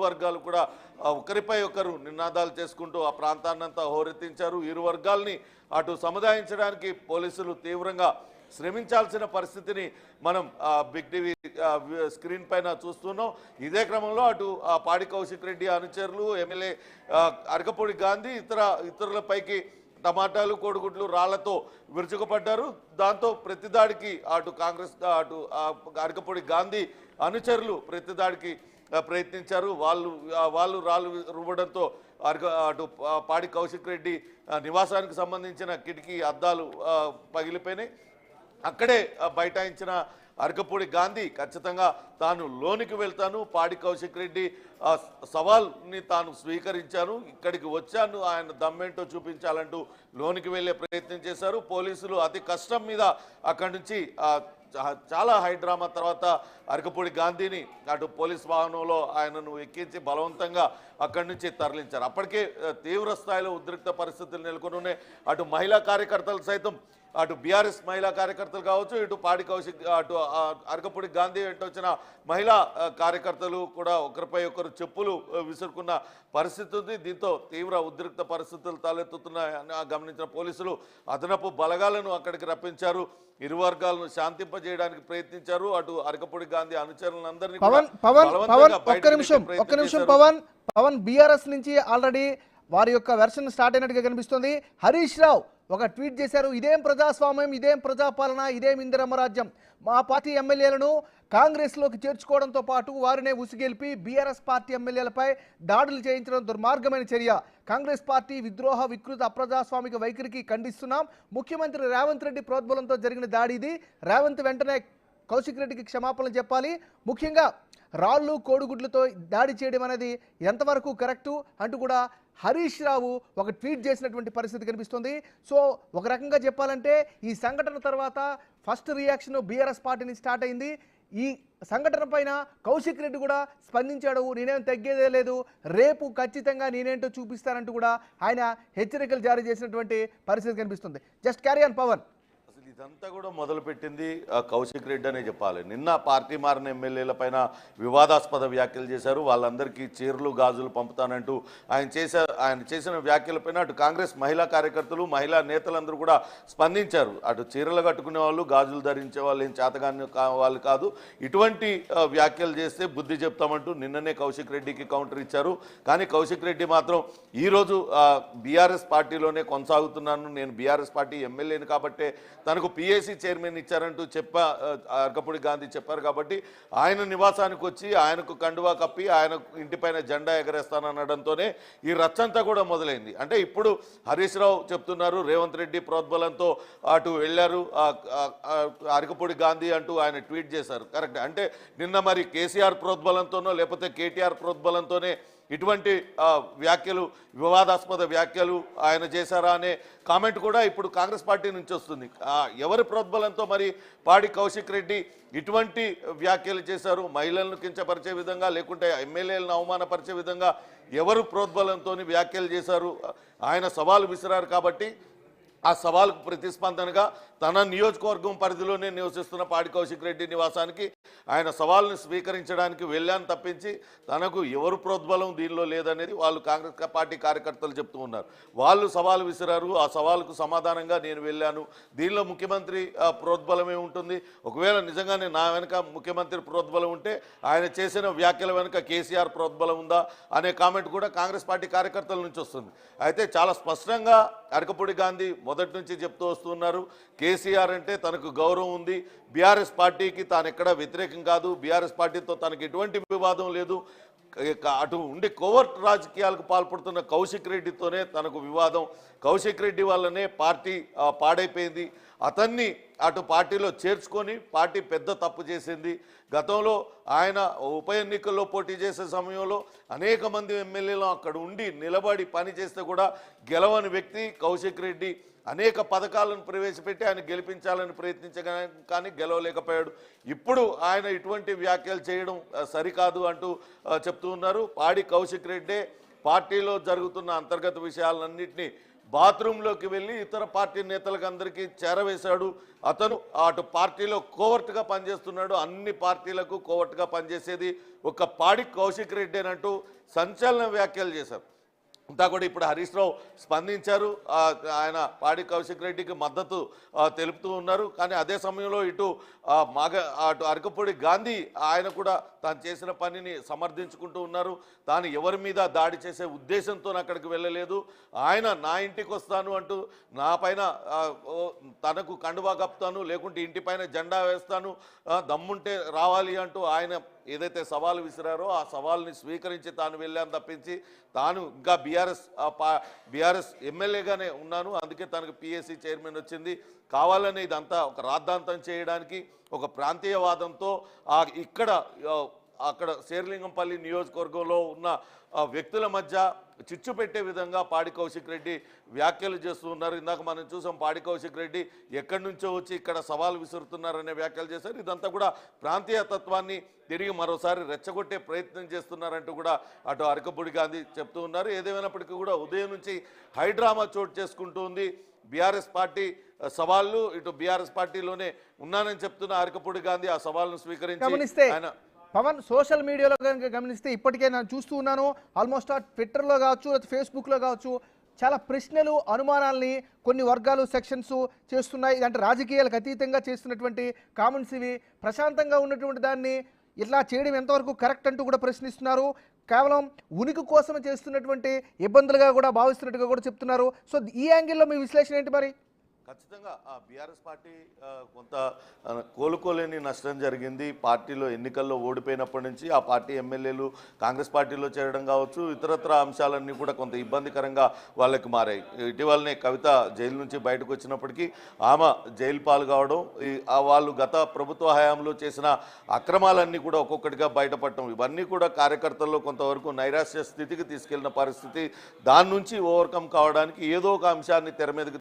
వర్గాలు కూడా ఒకరిపై ఒకరు నినాదాలు చేసుకుంటూ ఆ ప్రాంతాన్నంతా హోరెత్తించారు. ఇరు వర్గాల్ని అటు సముదాయించడానికి పోలీసులు తీవ్రంగా శ్రమించాల్సిన పరిస్థితిని మనం బిగ్ టీవీ స్క్రీన్ పైన చూస్తున్నాం. ఇదే క్రమంలో అటు పాడి కౌశిక్ రెడ్డి అనుచరులు, ఎమ్మెల్యే అరకపూడి గాంధీ ఇతరులపైకి టమాటాలు, కోడిగుడ్లు, రాళ్లతో విరుచుకుపడ్డారు. దాంతో ప్రతిదాడికి అటు కాంగ్రెస్ అటు అరకపూడి గాంధీ అనుచరులు ప్రతిదాడికి ప్రయత్నించారు. వాళ్ళు రాళ్ళు రువ్వడంతో అటు పాడి కౌశిక్ రెడ్డి నివాసానికి సంబంధించిన కిటికీ అద్దాలు పగిలిపోయినాయి. అక్కడే బైఠాయించిన అరకపూడి గాంధీ ఖచ్చితంగా తాను లోనికి వెళ్తాను, పాడి కౌశిక్ రెడ్డి సవాల్ని తాను స్వీకరించాను, ఇక్కడికి వచ్చాను, ఆయన దమ్మేంటో చూపించాలంటూ లోనికి వెళ్ళే ప్రయత్నం చేశారు. పోలీసులు అతి కష్టం మీద అక్కడి నుంచి చాలా హైడ్రామా తర్వాత అరకపూడి గాంధీని అటు పోలీస్ వాహనంలో ఆయనను ఎక్కించి బలవంతంగా అక్కడి నుంచి తరలించారు. అప్పటికే తీవ్ర స్థాయిలో ఉద్రిక్త పరిస్థితులు నెలకొని ఉన్నాయి. అటు మహిళా కార్యకర్తలు సైతం, అటు బీఆర్ఎస్ మహిళా కార్యకర్తలు కావచ్చు, ఇటు పాడి కౌశిక్ అటు అరకపూడి గాంధీ వెంట వచ్చిన మహిళా కార్యకర్తలు కూడా ఒకరిపై ఒకరు చెప్పులు విసురుకున్న పరిస్థితి ఉంది. దీంతో తీవ్ర ఉద్రిక్త పరిస్థితులు తలెత్తుతున్నాయని గమనించిన పోలీసులు అదనపు బలగాలను అక్కడికి రప్పించారు. ఇరు వర్గాలను శాంతింపజేయడానికి ప్రయత్నించారు. అటు అరకపూడి గాంధీ అనుచరులందరినీ పవన్ బీఆర్ఎస్ నుంచి ఆల్రెడీ వారి యొక్క వెర్షన్ స్టార్ట్ అయినట్టుగా కనిపిస్తుంది. హరీష్ రావు ఒక ట్వీట్ చేశారు, ఇదేం ప్రజాస్వామ్యం, ఇదేం ప్రజాపాలన, ఇదేం ఇందిరమ్మ రాజ్యం, మా పార్టీ ఎమ్మెల్యేలను కాంగ్రెస్లోకి చేర్చుకోవడంతో పాటు వారినే ఉసిగెలిపి బీఆర్ఎస్ పార్టీ ఎమ్మెల్యేలపై దాడులు చేయించడం దుర్మార్గమైన చర్య. కాంగ్రెస్ పార్టీ విద్రోహ వికృత అప్రజాస్వామిక వైఖరికి ఖండిస్తున్నాం. ముఖ్యమంత్రి రేవంత్ రెడ్డి ప్రోద్బలంతో జరిగిన దాడి ఇది. రేవంత్ వెంటనే కౌశిక్ రెడ్డికి క్షమాపణలు చెప్పాలి. ముఖ్యంగా రాళ్ళు కోడిగుడ్లతో దాడి చేయడం అనేది ఎంతవరకు కరెక్టు అంటూ కూడా హరీష్ రావు ఒక ట్వీట్ చేసినటువంటి పరిస్థితి కనిపిస్తుంది. సో ఒక రకంగా చెప్పాలంటే ఈ సంఘటన తర్వాత ఫస్ట్ రియాక్షన్ బీఆర్ఎస్ పార్టీని స్టార్ట్ అయింది. ఈ సంఘటన పైన కౌశిక్ రెడ్డి కూడా స్పందించాడు, నేనేం తగ్గేదే లేదు, రేపు ఖచ్చితంగా నేనేంటో చూపిస్తానంటూ కూడా ఆయన హెచ్చరికలు జారీ చేసినటువంటి పరిస్థితి కనిపిస్తుంది. Just carry on Pawan. ఇదంతా కూడా మొదలుపెట్టింది కౌశిక్ రెడ్డి అనే చెప్పాలి. నిన్న పార్టీ మారిన ఎమ్మెల్యేల పైన వివాదాస్పద వ్యాఖ్యలు చేశారు. వాళ్ళందరికీ చీరలు గాజులు పంపుతానంటూ ఆయన చేసిన వ్యాఖ్యలపైన అటు కాంగ్రెస్ మహిళా కార్యకర్తలు, మహిళా నేతలందరూ కూడా స్పందించారు. అటు చీరలు కట్టుకునే వాళ్ళు, గాజులు ధరించే వాళ్ళు ఏం చేతగాని వాళ్ళు కాదు, ఇటువంటి వ్యాఖ్యలు చేస్తే బుద్ధి చెప్తామంటూ నిన్ననే కౌశిక్ రెడ్డికి కౌంటర్ ఇచ్చారు. కానీ కౌశిక్ రెడ్డి మాత్రం ఈరోజు బీఆర్ఎస్ పార్టీలోనే కొనసాగుతున్నాను, నేను బీఆర్ఎస్ పార్టీ ఎమ్మెల్యేని కాబట్టే తనకు పిఏసీ చైర్మన్ ఇచ్చారంటూ అరకపూడి గాంధీ చెప్పారు. కాబట్టి ఆయన నివాసానికి వచ్చి ఆయనకు కండువా కప్పి ఆయన ఇంటిపైన జెండా ఎగరేస్తానడంతోనే ఈ రచ్చంతా కూడా మొదలైంది. అంటే ఇప్పుడు హరీష్ రావు చెప్తున్నారు రేవంత్ రెడ్డి ప్రోద్బలంతో అటు వెళ్ళారు అరకపూడి గాంధీ అంటూ ఆయన ట్వీట్ చేశారు. కరెక్ట్. అంటే నిన్న మరి కేసీఆర్ ప్రోద్బలంతోనో లేకపోతే కేటీఆర్ ప్రోద్బలంతోనే ఇటువంటి వ్యాఖ్యలు, వివాదాస్పద వ్యాఖ్యలు ఆయన చేశారా అనే కామెంట్ కూడా ఇప్పుడు కాంగ్రెస్ పార్టీ నుంచి వస్తుంది. ఎవరి ప్రోద్బలంతో మరి పాడి కౌశిక్ రెడ్డి ఇటువంటి వ్యాఖ్యలు చేశారు? మహిళలను కించపరిచే విధంగా, లేకుంటే ఎమ్మెల్యేలను అవమానపరిచే విధంగా ఎవరు ప్రోద్బలంతో వ్యాఖ్యలు చేశారు? ఆయన సవాలు విసిరారు కాబట్టి ఆ సవాలుకు ప్రతిస్పందనగా తన నియోజకవర్గం పరిధిలోనే నివసిస్తున్న పాడి కౌశిక్ రెడ్డి నివాసానికి ఆయన సవాల్ని స్వీకరించడానికి వెళ్ళాను తప్పించి తనకు ఎవరు ప్రోద్బలం దీనిలో లేదనేది వాళ్ళు కాంగ్రెస్ పార్టీ కార్యకర్తలు చెప్తూ ఉన్నారు. వాళ్ళు సవాలు విసిరారు, ఆ సవాలుకు సమాధానంగా నేను వెళ్ళాను, దీనిలో ముఖ్యమంత్రి ప్రోద్బలమే ఉంటుంది, ఒకవేళ నిజంగానే నా వెనుక ముఖ్యమంత్రి ప్రోద్బలం ఉంటే ఆయన చేసిన వ్యాఖ్యల వెనుక కేసీఆర్ ప్రోద్బలం ఉందా అనే కామెంట్ కూడా కాంగ్రెస్ పార్టీ కార్యకర్తల నుంచి వస్తుంది. అయితే చాలా స్పష్టంగా అరకపూడి గాంధీ మొదటి నుంచి చెప్తూ వస్తున్నారు, కేసీఆర్ అంటే తనకు గౌరవం ఉంది, బీఆర్ఎస్ పార్టీకి తాను ఎక్కడా వ్యతిరేకం కాదు, బీఆర్ఎస్ పార్టీతో తనకు ఎటువంటి వివాదం లేదు, అటు ఉండి కోవర్ట్ రాజకీయాలకు పాల్పడుతున్న కౌశిక్ రెడ్డితోనే తనకు వివాదం, కౌశిక్ రెడ్డి వల్లనే పార్టీ పాడైపోయింది, అతన్ని అటు పార్టీలో చేర్చుకొని పార్టీ పెద్ద తప్పు చేసింది. గతంలో ఆయన ఉప ఎన్నికల్లో పోటీ చేసే సమయంలో అనేక మంది ఎమ్మెల్యేలు అక్కడ ఉండి నిలబడి పని చేస్తే కూడా గెలవని వ్యక్తి కౌశిక్ రెడ్డి. అనేక పథకాలను ప్రవేశపెట్టి ఆయన గెలిపించాలని ప్రయత్నించగా కానీ గెలవలేకపోయాడు. ఇప్పుడు ఆయన ఇటువంటి వ్యాఖ్యలు చేయడం సరికాదు అంటూ చెప్తూ ఉన్నారు. పాడి కౌశిక్ రెడ్డే పార్టీలో జరుగుతున్న అంతర్గత విషయాలన్నింటినీ బాత్రూంలోకి వెళ్ళి ఇతర పార్టీ నేతలకు అందరికీ చేరవేశాడు. అతను అటు పార్టీలో కోవర్ట్గా పనిచేస్తున్నాడు, అన్ని పార్టీలకు కోవర్ట్గా పనిచేసేది ఒక పాడి కౌశిక్ రెడ్డి అంటూ సంచలన వ్యాఖ్యలు చేశారు. అంతా కూడా ఇప్పుడు హరీష్ రావు స్పందించారు. ఆయన పాడి కౌశిక్ రెడ్డికి మద్దతు తెలుపుతూ ఉన్నారు. కానీ అదే సమయంలో ఇటు అటు అరకపూడి గాంధీ ఆయన కూడా తాను చేసిన పనిని సమర్థించుకుంటూ ఉన్నారు. తాను ఎవరి మీద దాడి చేసే ఉద్దేశంతో అక్కడికి వెళ్ళలేదు, ఆయన నా ఇంటికి వస్తాను అంటూ నా పైన తనకు కండువా కప్పుతాను, లేకుంటే ఇంటిపైన జెండా వేస్తాను, దమ్ముంటే రావాలి అంటూ ఆయన ఏదైతే సవాలు విసిరారో ఆ సవాల్ని స్వీకరించి తాను వెళ్ళాను తప్పించి తాను ఇంకా బీఆర్ఎస్ ఎమ్మెల్యేగానే ఉన్నాను, అందుకే తనకు పిఎస్సి చైర్మన్ వచ్చింది, కావాలని ఇదంతా ఒక రాద్ధాంతం చేయడానికి ఒక ప్రాంతీయవాదంతో అక్కడ శేర్లింగంపల్లి నియోజకవర్గంలో ఉన్న వ్యక్తుల మధ్య చిచ్చు పెట్టే విధంగా పాడి కౌశిక్ రెడ్డి వ్యాఖ్యలు చేస్తూ ఉన్నారు. ఇందాక మనం చూసాం, పాడి కౌశిక్ రెడ్డి ఎక్కడి నుంచో వచ్చి ఇక్కడ సవాల్ విసురుతున్నారనే వ్యాఖ్యలు చేశారు. ఇదంతా కూడా ప్రాంతీయ తత్వాన్ని తిరిగి మరోసారి రెచ్చగొట్టే ప్రయత్నం చేస్తున్నారంటూ కూడా అటు అరకపూడి గాంధీ చెప్తూ ఉన్నారు. ఏదేమైనప్పటికీ కూడా ఉదయం నుంచి హైడ్రామా చోటు చేసుకుంటూ ఉంది. బీఆర్ఎస్ పార్టీ సవాళ్ళు, ఇటు బీఆర్ఎస్ పార్టీలోనే ఉన్నానని చెప్తున్న అరకపూడి గాంధీ ఆ సవాల్ను స్వీకరించి ఆయన పవన్ సోషల్ మీడియాలో కనుక గమనిస్తే ఇప్పటికే నేను చూస్తూ ఉన్నాను, ఆల్మోస్ట్ ట్విట్టర్లో కావచ్చు లేదా ఫేస్బుక్లో కావచ్చు చాలా ప్రశ్నలు అనుమానాలని కొన్ని వర్గాలు సెక్షన్స్ చేస్తున్నాయి. అంటే రాజకీయాలకు అతీతంగా చేస్తున్నటువంటి కామెంట్స్ ఇవి. ప్రశాంతంగా ఉన్నటువంటి దాన్ని ఇట్లా చేయడం ఎంతవరకు కరెక్ట్ అంటూ కూడా ప్రశ్నిస్తున్నారు. కేవలం ఉనికి కోసం చేస్తున్నటువంటి ఇబ్బందులుగా కూడా భావిస్తున్నట్టుగా కూడా చెప్తున్నారు. సో ఈ యాంగిల్లో మీ విశ్లేషణ ఏంటి మరి? ఖచ్చితంగా ఆ బీఆర్ఎస్ పార్టీ కొంత కోలుకోలేని నష్టం జరిగింది. పార్టీలో ఎన్నికల్లో ఓడిపోయినప్పటి నుంచి ఆ పార్టీ ఎమ్మెల్యేలు కాంగ్రెస్ పార్టీలో చేరడం కావచ్చు, ఇతరత్ర అంశాలన్నీ కూడా కొంత ఇబ్బందికరంగా వాళ్ళకి మారాయి. ఇటీవలనే కవిత జైలు నుంచి బయటకు వచ్చినప్పటికీ ఆమె జైలు పాలు కావడం, వాళ్ళు గత ప్రభుత్వ హయాంలో చేసిన అక్రమాలన్నీ కూడా ఒక్కొక్కటిగా బయటపడటం, ఇవన్నీ కూడా కార్యకర్తల్లో కొంతవరకు నైరాశ్య స్థితికి తీసుకెళ్లిన పరిస్థితి. దాని నుంచి ఓవర్కమ్ కావడానికి ఏదో ఒక అంశాన్ని తెర మీదకి